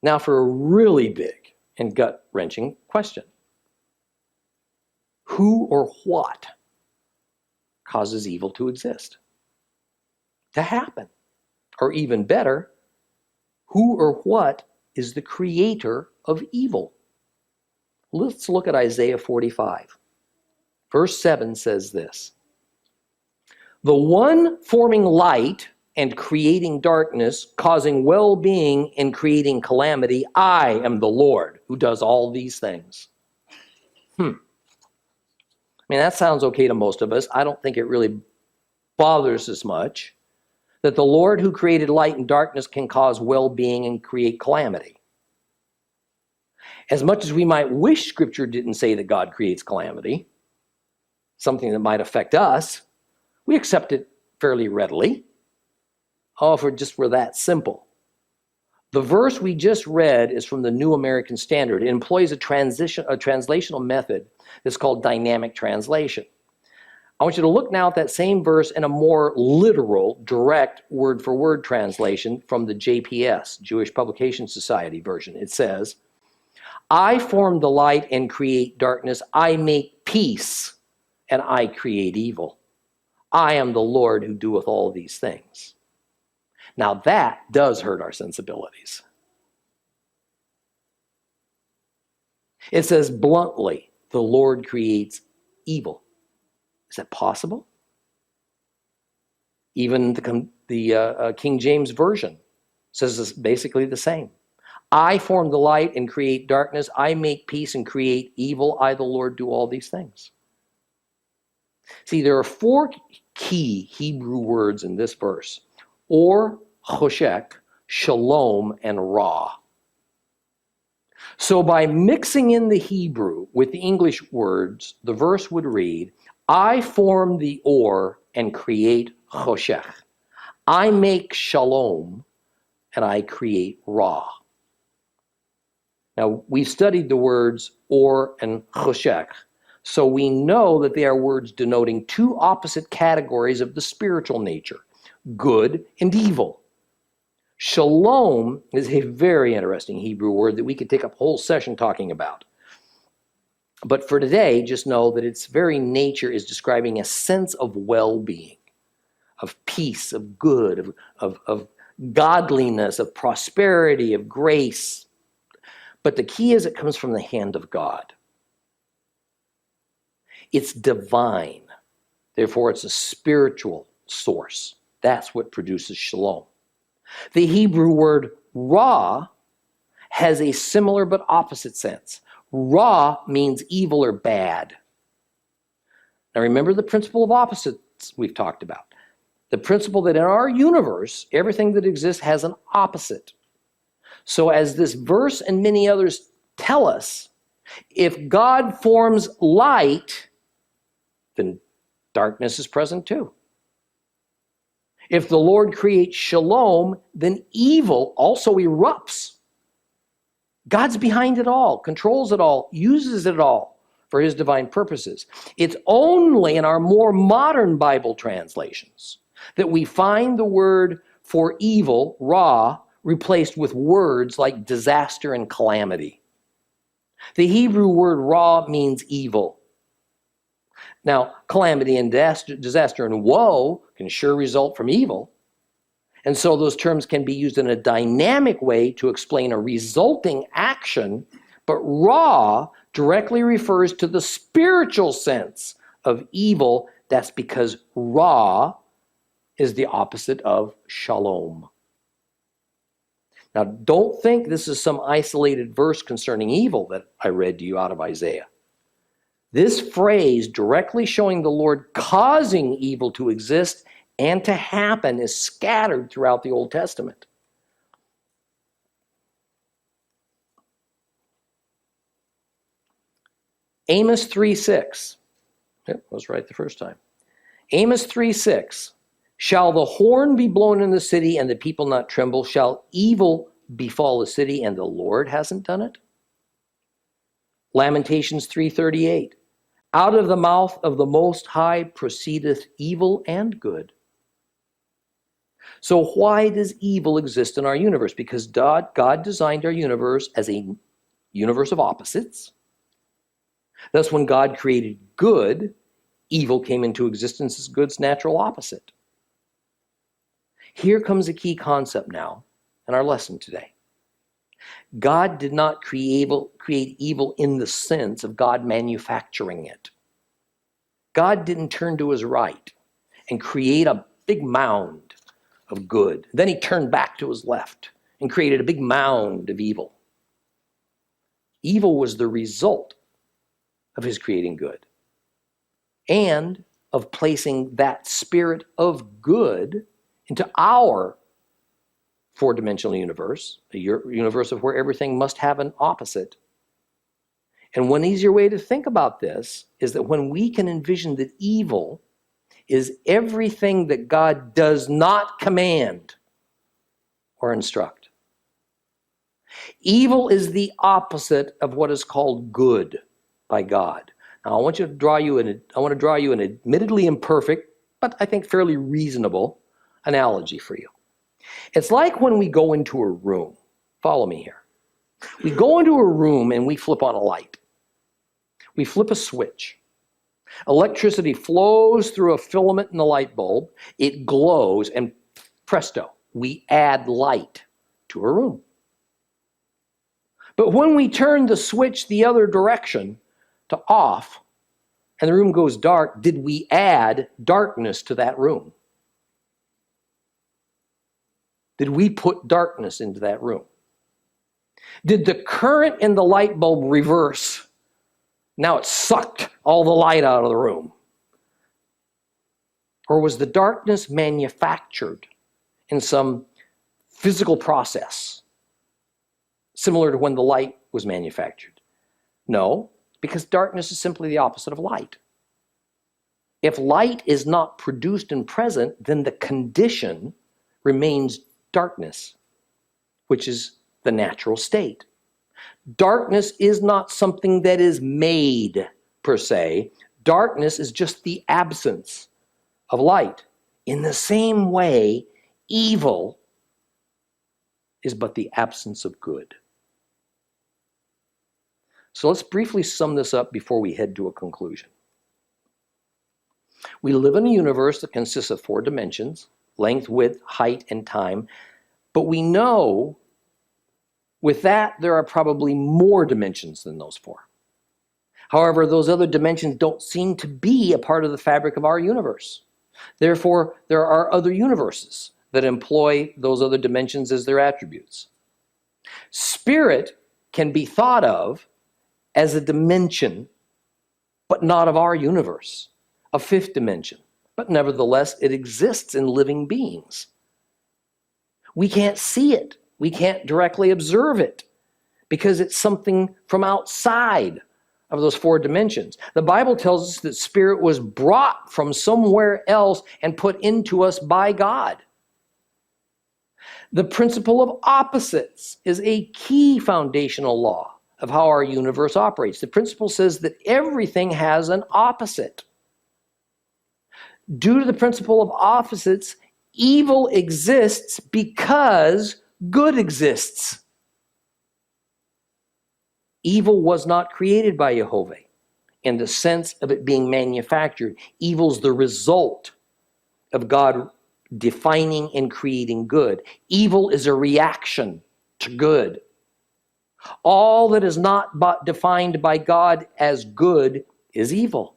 Now for a really big and gut-wrenching question. Who or what causes evil to exist, to happen? Or even better, who or what is the creator of evil? Let's look at Isaiah 45. Verse 7 says this: "The one forming light and creating darkness, causing well-being and creating calamity, I am the Lord who does all these things." I mean, that sounds okay to most of us. I don't think it really bothers us much that the Lord who created light and darkness can cause well-being and create calamity. As much as we might wish Scripture didn't say that God creates calamity, something that might affect us, we accept it fairly readily. Oh, if it just were that simple. The verse we just read is from the New American Standard. It employs a translational method that's called dynamic translation. I want you to look now at that same verse in a more literal, direct, word-for-word translation from the JPS, Jewish Publication Society version. It says, "I form the light and create darkness. I make peace and I create evil. I am the Lord who doeth all these things." Now that does hurt our sensibilities. It says bluntly, the Lord creates evil. Is that possible? Even the King James Version says this basically the same. "I form the light and create darkness. I make peace and create evil. I, the Lord, do all these things." See, there are four key Hebrew words in this verse: or, choshek, shalom, and ra. So by mixing in the Hebrew with the English words, the verse would read, "I form the or and create choshech. I make shalom and I create ra." Now, we've studied the words or and choshech, so we know that they are words denoting two opposite categories of the spiritual nature, good and evil. Shalom is a very interesting Hebrew word that we could take up a whole session talking about. But for today, just know that its very nature is describing a sense of well-being, of peace, of good, of godliness, of prosperity, of grace. But the key is it comes from the hand of God. It's divine. Therefore, it's a spiritual source. That's what produces shalom. The Hebrew word ra has a similar but opposite sense. Ra means evil or bad. Now remember the principle of opposites we've talked about. The principle that in our universe, everything that exists has an opposite. So as this verse and many others tell us, if God forms light, then darkness is present too. If the Lord creates shalom, then evil also erupts. God's behind it all, controls it all, uses it all for his divine purposes. It's only in our more modern Bible translations that we find the word for evil, ra, replaced with words like disaster and calamity. The Hebrew word ra means evil. Now, calamity and disaster and woe can sure result from evil. And so those terms can be used in a dynamic way to explain a resulting action, but ra directly refers to the spiritual sense of evil. That's because ra is the opposite of shalom. Now, don't think this is some isolated verse concerning evil that I read to you out of Isaiah. This phrase, directly showing the Lord causing evil to exist and to happen, is scattered throughout the Old Testament. Amos 3:6. Yep, I was right the first time. Amos 3:6. "Shall the horn be blown in the city and the people not tremble? Shall evil befall the city and the Lord hasn't done it?" Lamentations 3:38. "Out of the mouth of the Most High proceedeth evil and good." So why does evil exist in our universe? Because God designed our universe as a universe of opposites. Thus, when God created good, evil came into existence as good's natural opposite. Here comes a key concept now in our lesson today. God did not create evil in the sense of God manufacturing it. God didn't turn to his right and create a big mound of good. Then he turned back to his left and created a big mound of evil. Evil was the result of his creating good and of placing that spirit of good into our four-dimensional universe, a universe of where everything must have an opposite. And one easier way to think about this is that when we can envision that evil is everything that God does not command or instruct. Evil is the opposite of what is called good by God. Now, I want to draw you an admittedly imperfect, but I think fairly reasonable analogy for you. It's like when we go into a room. Follow me here. We go into a room and we flip on a light. We flip a switch. Electricity flows through a filament in the light bulb. It glows, and presto, we add light to a room. But when we turn the switch the other direction to off, and the room goes dark, did we add darkness to that room? Did we put darkness into that room? Did the current in the light bulb reverse? Now it sucked all the light out of the room. Or was the darkness manufactured in some physical process, similar to when the light was manufactured? No, because darkness is simply the opposite of light. If light is not produced and present, then the condition remains darkness, which is the natural state. Darkness is not something that is made per se. Darkness is just the absence of light. In the same way, evil is but the absence of good. So let's briefly sum this up before we head to a conclusion. We live in a universe that consists of four dimensions: length, width, height, and time. But we know with that there are probably more dimensions than those four. However, those other dimensions don't seem to be a part of the fabric of our universe. Therefore, there are other universes that employ those other dimensions as their attributes. Spirit can be thought of as a dimension, but not of our universe, a fifth dimension. But nevertheless, it exists in living beings. We can't see it. We can't directly observe it because it's something from outside of those four dimensions. The Bible tells us that spirit was brought from somewhere else and put into us by God. The principle of opposites is a key foundational law of how our universe operates. The principle says that everything has an opposite. Due to the principle of opposites, evil exists because good exists. Evil was not created by Jehovah in the sense of it being manufactured. Evil's the result of God defining and creating good. Evil is a reaction to good. All that is not defined by God as good is evil.